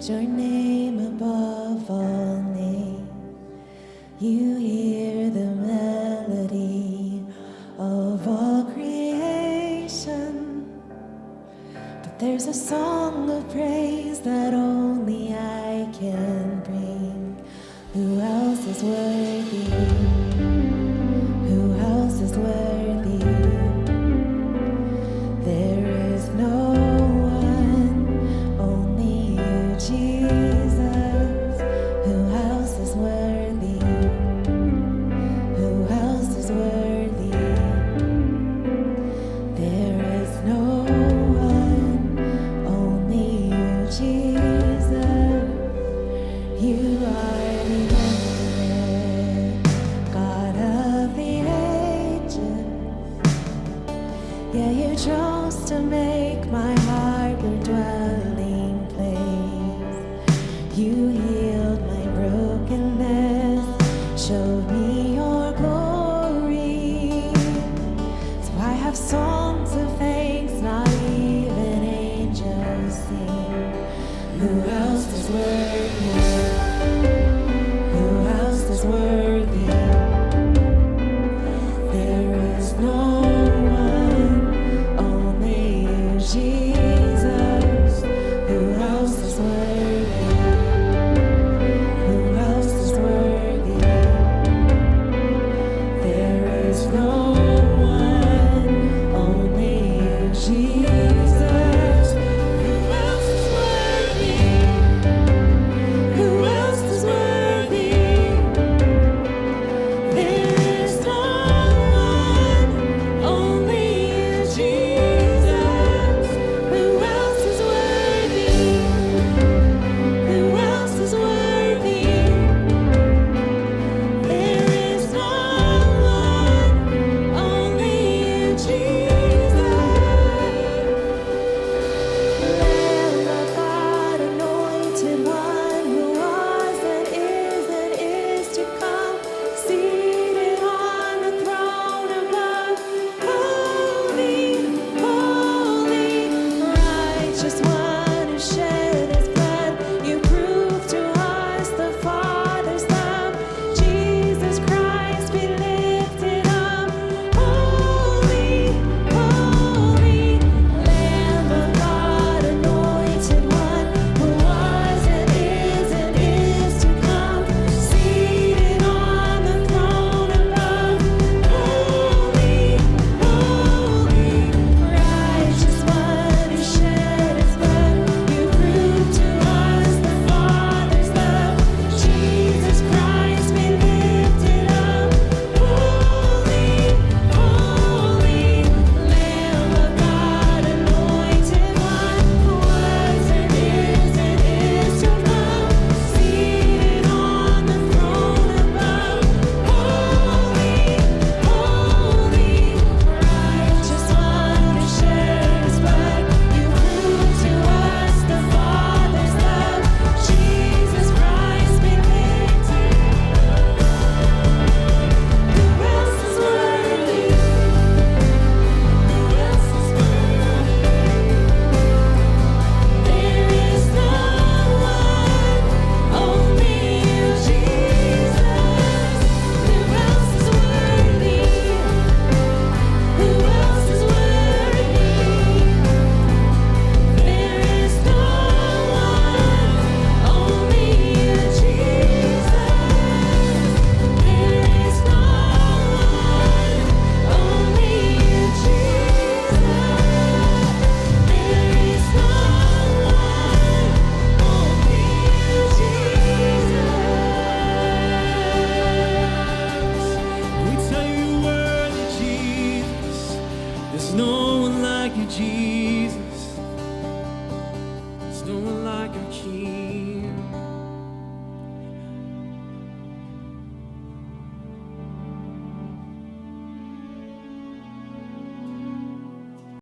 your name above all names. You hear the melody of all creation. But there's a song of praise that only I can bring. Who else is worthy? Who else is worthy? There is no one, only you, Jesus. Who else is worthy? Who else is worthy? There is no one, only you, Jesus. You are the infinite God of the ages. Yeah, you chose to make my heart your dwelling place. You healed my brokenness, showed me your glory. So I have songs of thanks, not even angels sing. Who else is worthy?